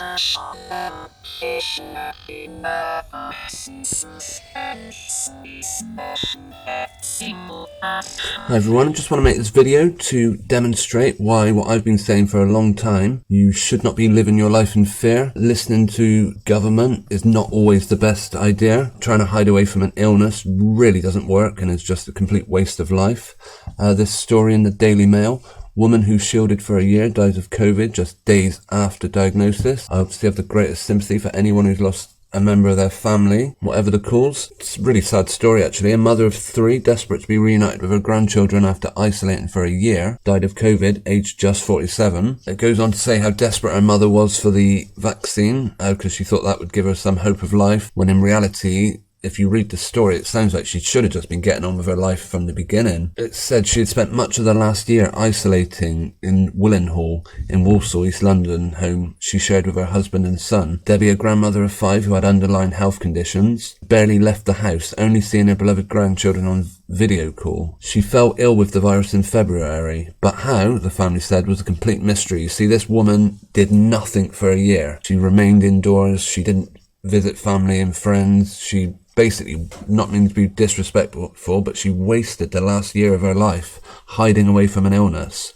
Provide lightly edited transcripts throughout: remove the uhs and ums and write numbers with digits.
Hi everyone, I just want to make this video to demonstrate why what I've been saying for a long time, you should not be living your life in fear. Listening to government is not always the best idea. Trying to hide away from an illness really doesn't work and is just a complete waste of life. This story in the Daily Mail: woman who shielded for a year dies of COVID just days after diagnosis. I obviously have the greatest sympathy for anyone who's lost a member of their family, whatever the cause. It's a really sad story actually. A mother of 3, desperate to be reunited with her grandchildren after isolating for a year, died of COVID, aged just 47. It goes on to say how desperate her mother was for the vaccine, because she thought that would give her some hope of life, when in reality, if you read the story, it sounds like she should have just been getting on with her life from the beginning. It said she had spent much of the last year isolating in Willenhall in Walsall, East London, home she shared with her husband and son. Debbie, a grandmother of 5 who had underlying health conditions, barely left the house, only seeing her beloved grandchildren on video call. She fell ill with the virus in February, but how, the family said, was a complete mystery. You see, this woman did nothing for a year. She remained indoors, she didn't visit family and friends, she basically, not meaning to be disrespectful, but she wasted the last year of her life hiding away from an illness.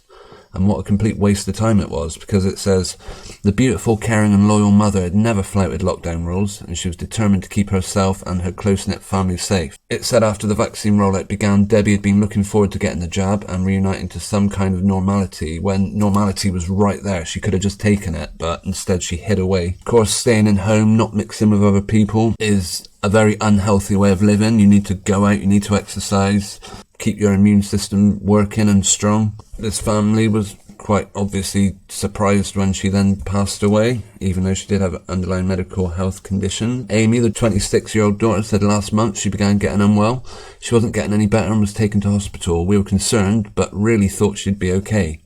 And what a complete waste of time it was, because it says the beautiful, caring and loyal mother had never flouted lockdown rules, and she was determined to keep herself and her close-knit family safe. It said after the vaccine rollout began, Debbie had been looking forward to getting the jab and reuniting to some kind of normality, when normality was right there. She could have just taken it, but instead she hid away. Of course, staying in home, not mixing with other people, is a very unhealthy way of living. You need to go out, you need to exercise, keep your immune system working and strong. This family was quite obviously surprised when she then passed away, even though she did have underlying medical health condition. Amy, the 26-year-old daughter, said last month she began getting unwell. She wasn't getting any better and was taken to hospital. We were concerned, but really thought she'd be okay.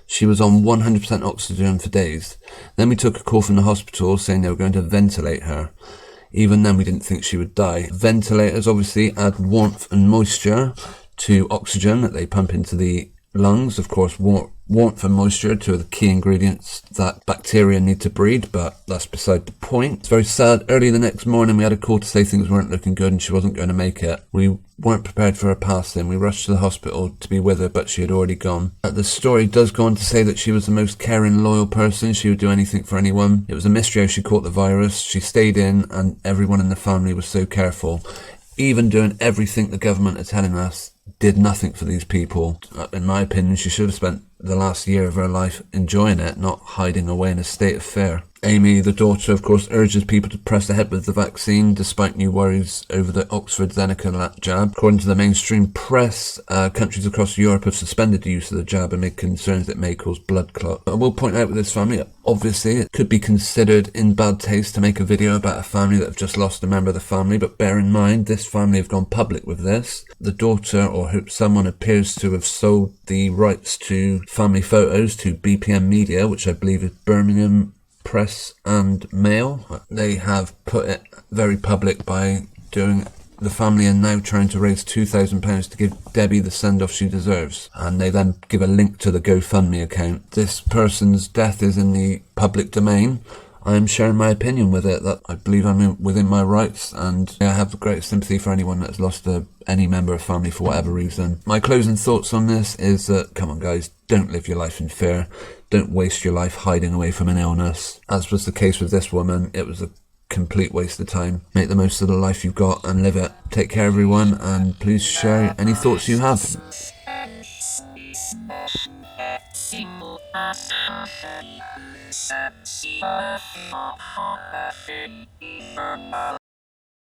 She was on 100% oxygen for days. Then we took a call from the hospital saying they were going to ventilate her. Even then we didn't think she would die. Ventilators obviously add warmth and moisture to oxygen that they pump into the lungs. Of course, warmth and moisture, two of the key ingredients that bacteria need to breed, but that's beside the point. It's very sad. Early the next morning we had a call to say things weren't looking good and she wasn't going to make it. We weren't prepared for her passing. We rushed to the hospital to be with her, but she had already gone. The story does go on to say that she was the most caring, loyal person. She would do anything for anyone. It was a mystery how she caught the virus. She stayed in and everyone in the family was so careful. Even doing everything the government are telling us, did nothing for these people. In my opinion, she should have spent the last year of her life enjoying it, not hiding away in a state of fear. Amy, the daughter, of course, urges people to press ahead with the vaccine despite new worries over the Oxford-Zeneca jab. According to the mainstream press, countries across Europe have suspended the use of the jab amid concerns that it may cause blood clot. I will point out with this family, obviously it could be considered in bad taste to make a video about a family that have just lost a member of the family, but bear in mind this family have gone public with this. The daughter, or someone, appears to have sold the rights to family photos to BPM Media, which I believe is Birmingham Press and Mail. They have put it very public by doing. The family are now trying to raise £2,000 to give Debbie the send-off she deserves, and they then give a link to the GoFundMe account. This person's death is in the public domain. I am sharing my opinion with it, that I believe I'm within my rights, and I have the greatest sympathy for anyone that's lost any member of family for whatever reason. My closing thoughts on this is that, come on guys, don't live your life in fear. Don't waste your life hiding away from an illness. As was the case with this woman, it was a complete waste of time. Make the most of the life you've got and live it. Take care everyone, and please share any thoughts you have.